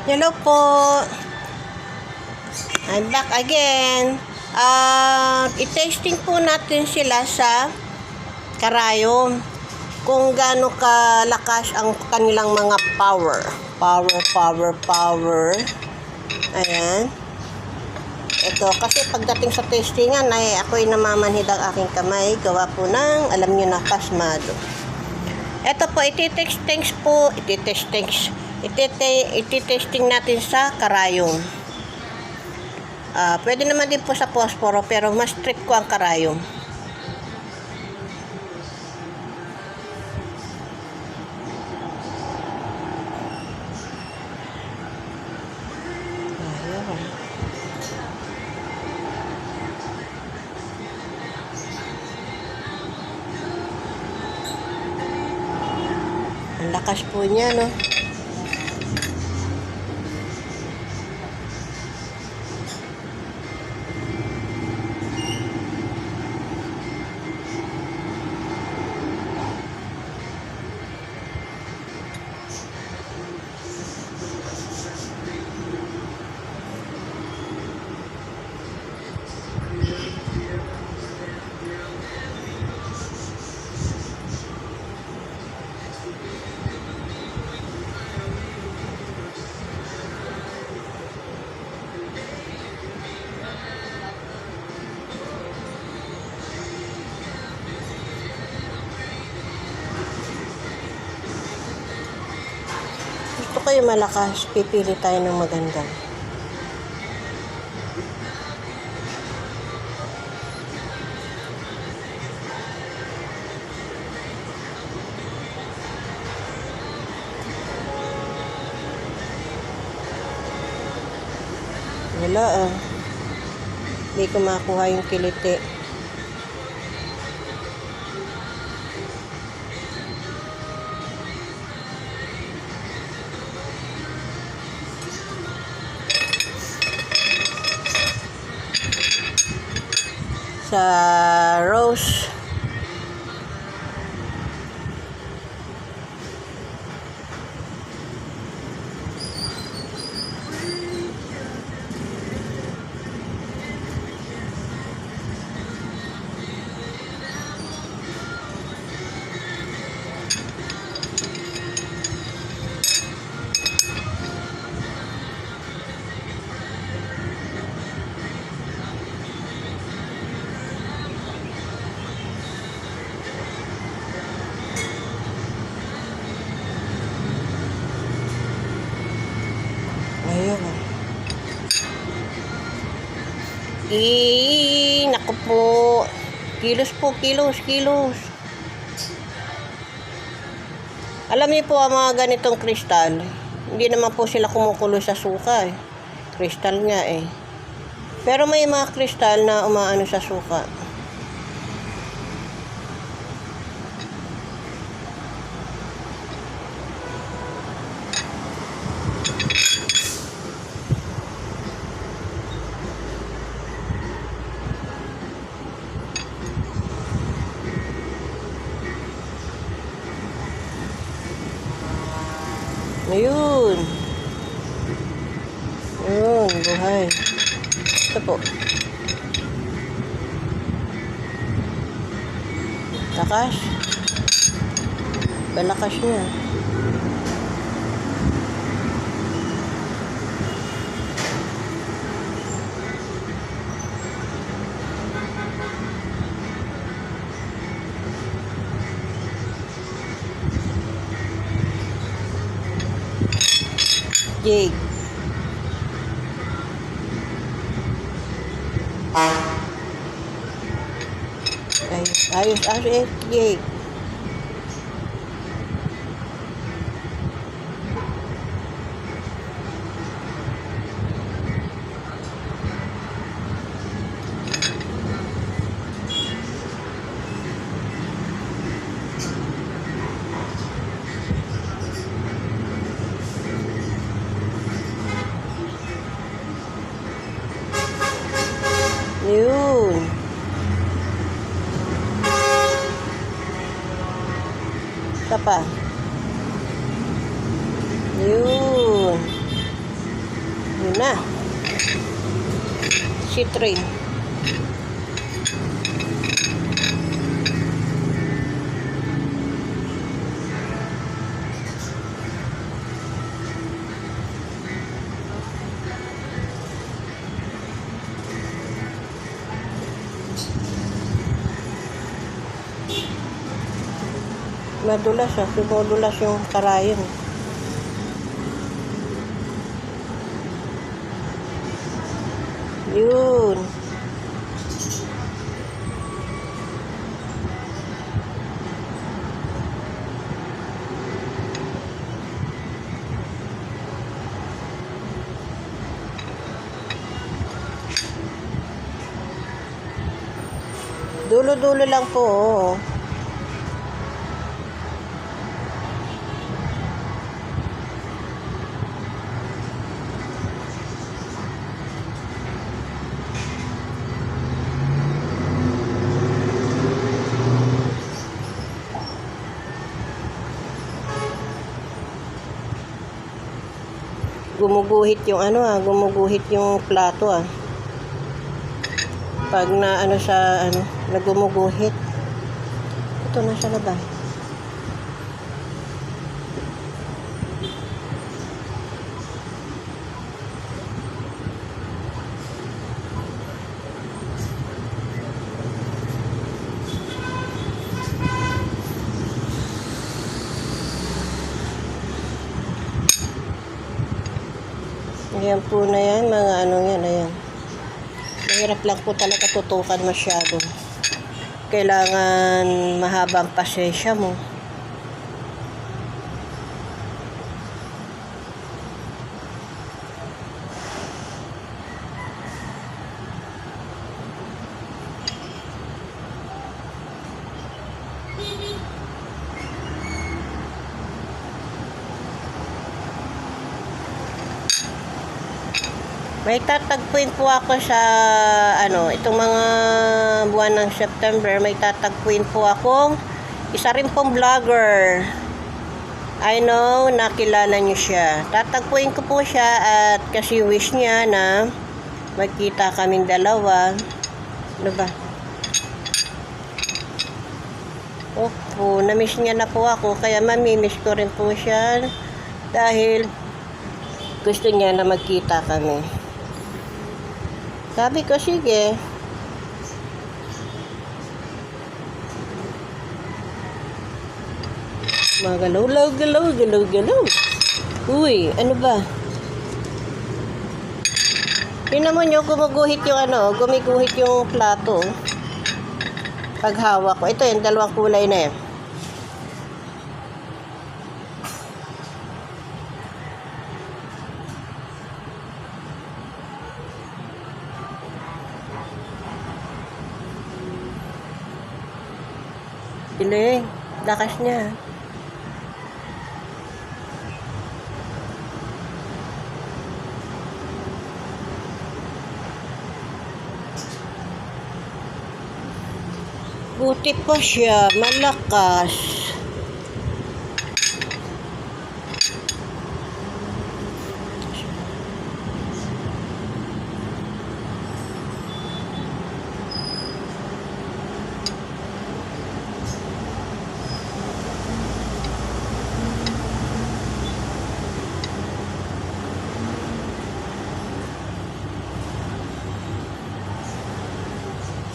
Hello po. I'm back again. I-testing po natin sila sa karayom. Kung gaano kalakas ang kanilang mga power. Power. Ayan. Ito, kasi pagdating sa testingan ay ako'y namamanhid ang aking kamay. Gawa po ng, alam nyo na, pasmado. Ito po, ititesting natin sa karayom. Pwede naman din po sa posporo, pero mas strict ko ang karayom. Ang lakas po niya, no? Gusto ko yung malakas, pipili tayo ng maganda. Wala Hindi ko makuha yung kiliti. Sa rose. Ayun. Naku po. Kilos. Alam niyo po ang mga ganitong kristal, hindi naman po sila kumukulo sa suka Kristal nga Pero may mga kristal na umaano sa suka. Ayun, buhay. Ito po. Lakas. Balakas niya. Jake. Ayos, Jake. Yun. Isa pa. Yun. na. Citrine. Madulas Dumudulas yung karayon. Yun. Dulo-dulo lang po. Gumuguhit yung gumuguhit yung plato Pag na sa nagumuguhit. Ito nasa labas. Ayan po na yan, mga yan, ayan. Mahirap lang po talaga tutukan masyado. Kailangan mahabang pasensya mo. May tatagpuin po ako sa itong mga buwan ng September, may tatagpuin po akong isa rin pong vlogger. I know, nakilala niyo siya. Tatagpuin ko po siya at kasi wish niya na magkita kaming dalawa. Ano ba? Opo, na-miss niya na po ako, kaya mamimiss ko rin po siya dahil gusto niya na magkita kami. Sabi ko, sige. Galaw. Uy, ano ba? Tingnan mo nyo, gumiguhit yung plato. Pag hawak ko. Ito yung dalawang kulay na yan. Piling, lakas niya. Buti pa siya, malakas.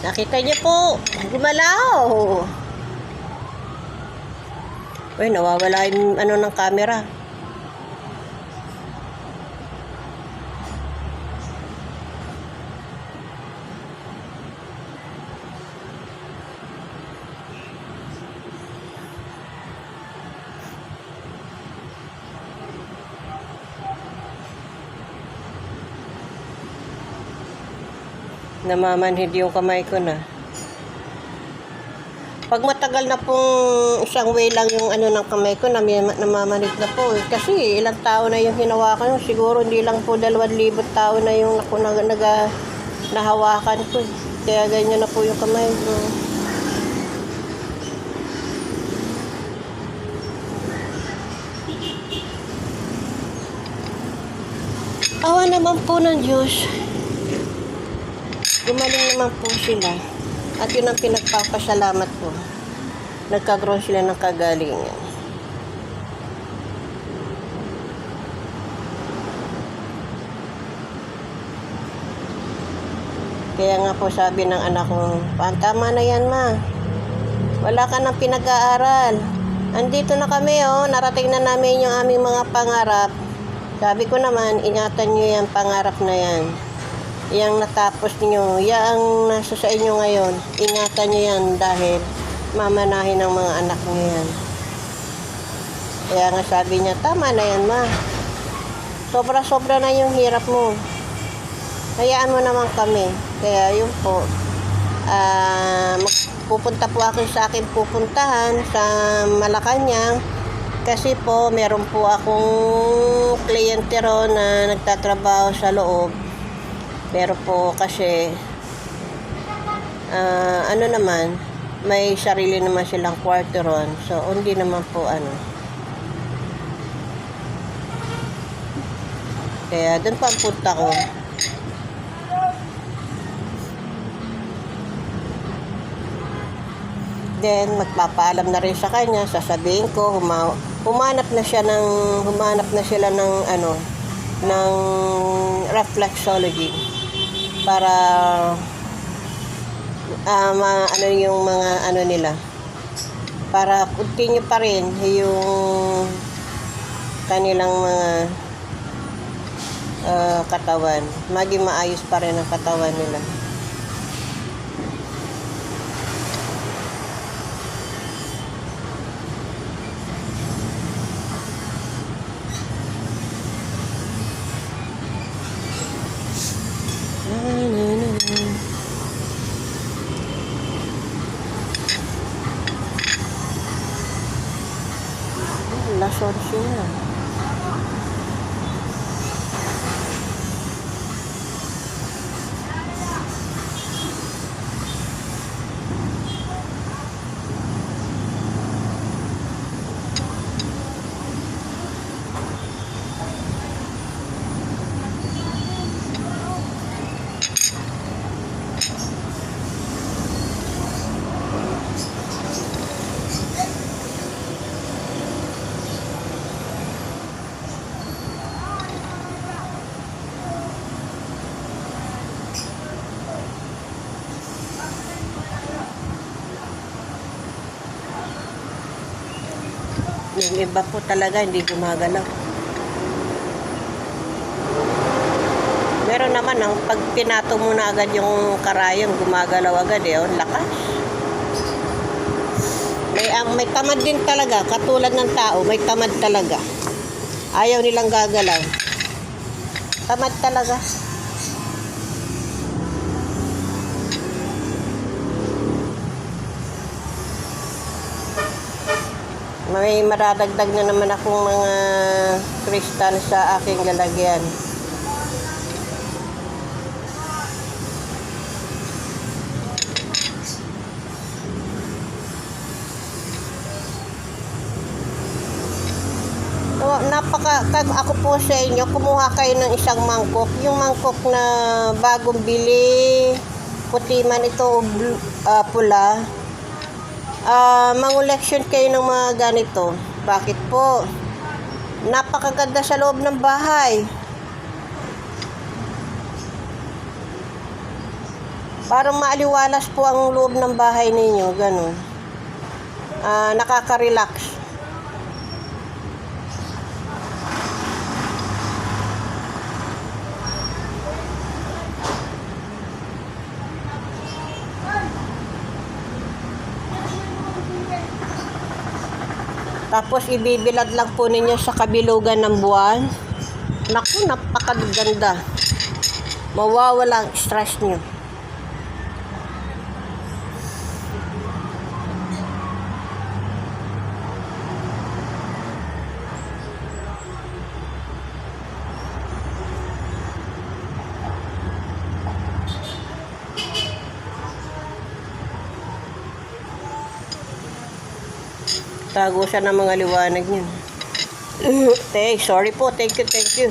Nakita niyo po, gumalaw. Uy, nawawala yung ng camera. Namamanhid yung kamay ko na. Pag matagal na pong isang way lang yung ng kamay ko, namamanhid na po. Kasi ilang tao na yung hinawakan. Siguro hindi lang po 2,000 tao na yung nahawakan ko. Kaya ganyan na po yung kamay ko. Awa naman po ng Diyos. Gumaling naman po sila. At yun ang pinagpapasalamat ko. Nagkagroon sila ng kagalingan. Kaya nga po sabi ng anak ko, tama na yan ma. Wala ka nang pinag-aaral. Andito na kami narating na namin yung aming mga pangarap. Sabi ko naman, ingatan nyo yan, pangarap na yan. Yang natapos nyo, yang nasa sa inyo ngayon, ingatan nyo yan dahil mamanahin ng mga anak nyo yan. Kaya nga sabi niya, tama na yan ma. Sobra-sobra na yung hirap mo. Hayaan mo naman kami. Kaya yun po, pupunta po ako sa aking pupuntahan sa Malacanang kasi po meron po akong kliyente ron na nagtatrabaho sa loob. Pero po kasi ano naman, may sarili naman silang kwarto ron. So hindi naman po kaya doon pa ang punta ko. Then magpapaalam na rin sa kanya, sasabihin ko humanap na sila ng ng reflexology para yung mga nila para continue pa rin yung kanilang mga katawan, maging maayos pa rin ang katawan nila. Lason siya. Yung iba po talaga hindi gumagalaw. Meron naman pag pinato mo na agad yung karayom, gumagalaw agad lakas. May tamad din talaga, katulad ng tao, may tamad talaga. Ayaw nilang gagalaw. Tamad talaga. May maradagdag na naman akong mga kristal sa aking lalagyan. So, ako po sa inyo, kumuha kayo ng isang mangkok. Yung mangkok na bagong bili, puti man ito, pula. Mangoleksyon kayo ng mga ganito. Bakit po? Napakaganda sa loob ng bahay. Parang maaliwalas po ang loob ng bahay ninyo, ganun. Nakaka-relax. Tapos ibibilad lang po ninyo sa kabilugan ng buwan. Naku, napakaganda. Mawawala ang stress nyo. Tago siya ng mga liwanag niya. Sorry po. Thank you.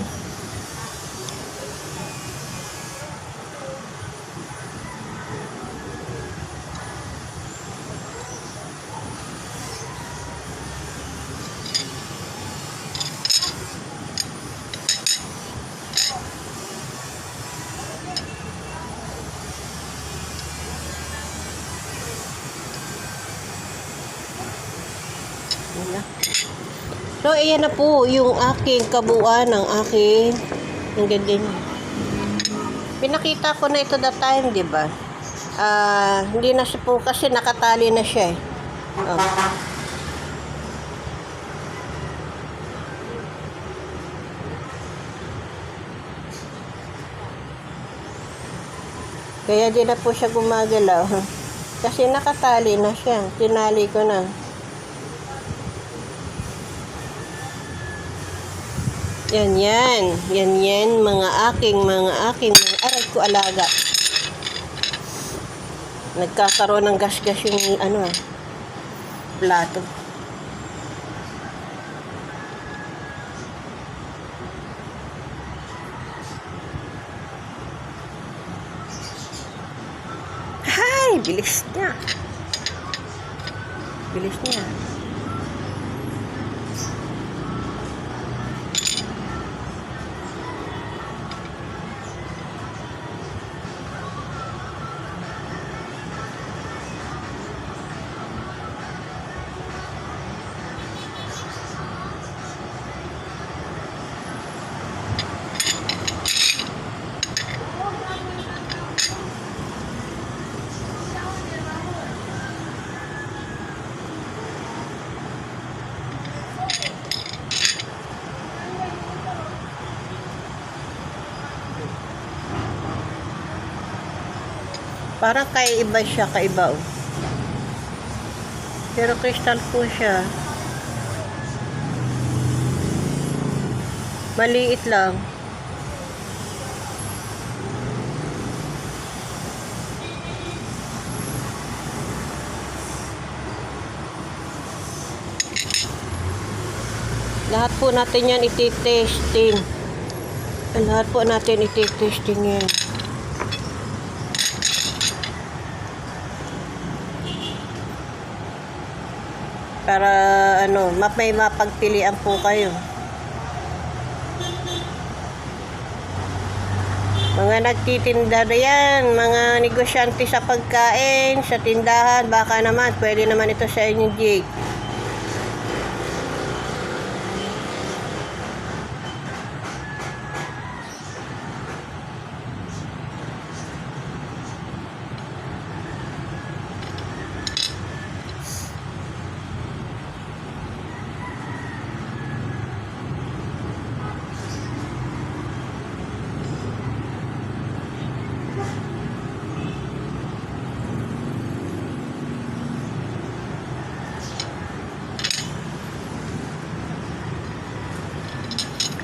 So, ayan na po yung aking kabuuan ng aking ang ganda niya. Pinakita ko na ito that time, di ba? Hindi na siya po kasi nakatali na siya eh. Oh. Kaya di na po siya gumagalaw. Kasi nakatali na siya. Tinali ko na. Yan, mga aking, aray ko alaga. Nagkakaroon ng gas-gas yung, plato. Hay, bilis niya. Bilis niya. Parang kaiba siya, kaiba oh. Pero crystal po siya. Maliit lang. Lahat po natin yan iti-testing. Lahat po natin iti-testing yan. Para may mapagpilian po kayo. Mga nagtitinda na yan, mga negosyante sa pagkain, sa tindahan, baka naman, pwede naman ito sa inyo, Jake.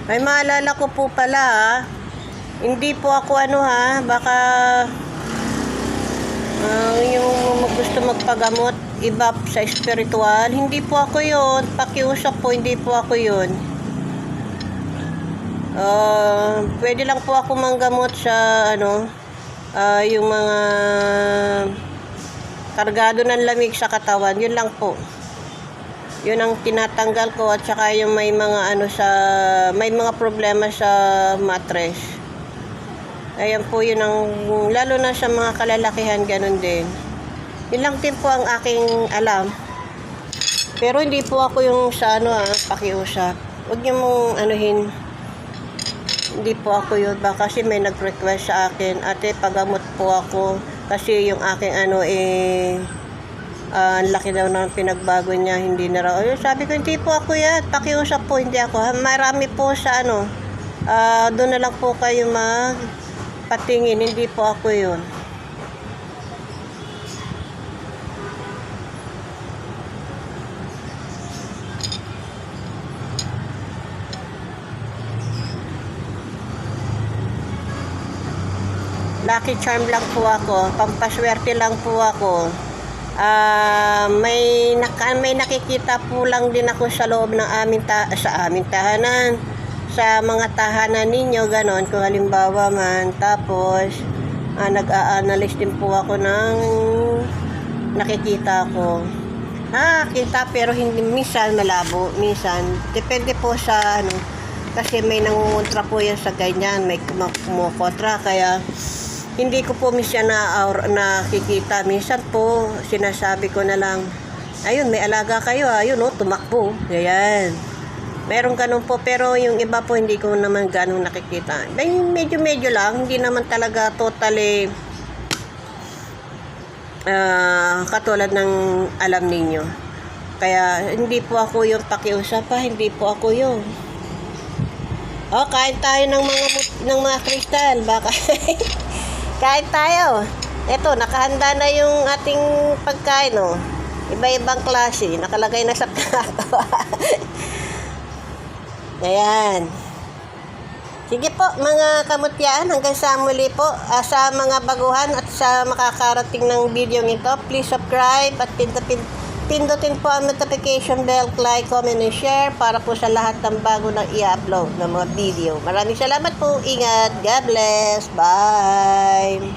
May maalala ko po pala hindi po ako baka yung gusto magpagamot, iba sa spiritual, hindi po ako yun. Pakiusap po, hindi po ako yun. Pwede lang po ako manggamot sa yung mga kargado ng lamig sa katawan, yun lang po. Yun ang tinatanggal ko, at saka yung may mga may mga problema sa mattress. Ayan po yun ang, lalo na sa mga kalalakihan, ganun din. Yun lang din po ang aking alam. Pero hindi po ako yung sa pakiusap. Huwag niyo mong hindi po ako yun. Baka kasi may nag-request sa akin, ate, pagamot po ako. Kasi yung aking ang laki daw ng pinagbago niya, hindi na raw. Sabi ko, hindi po ako yan. Pakiusap po, hindi ako. Marami po sa doon na lang po kayo magpatingin. Hindi po ako yun. Lucky charm lang po ako. Pampaswerte lang po ako. May nakikita po lang din ako sa loob ng sa aming tahanan, sa mga tahanan ninyo, ganon, kung halimbawa man. Tapos nag-a-analyze din po ako ng nakikita ko. Kita pero hindi, minsan malabo, minsan depende po sa kasi may nangungontra po yan sa ganyan, may kumukontra, kaya hindi ko po minsan nakikita. Minsan po, sinasabi ko na lang, ayun, may alaga kayo, ayun, tumakbo. Ganyan. Meron ganun po, pero yung iba po hindi ko naman ganun nakikita. Medyo-medyo lang, hindi naman talaga totally katulad ng alam ninyo. Kaya hindi po ako yung pakiusap, hindi po ako yung kain tayo ng mga kristal. Baka kain tayo. Eto, nakahanda na yung ating pagkain, oh. Iba-ibang klase, nakalagay na sa plato. Ayan. Sige po, mga kamutyaan, hanggang sa muli po. Sa mga baguhan at sa makakarating ng video nito, please subscribe at pindutin po ang notification bell, like, comment, and share para po sa lahat ng bago na i-upload ng mga video. Maraming salamat po. Ingat. God bless. Bye.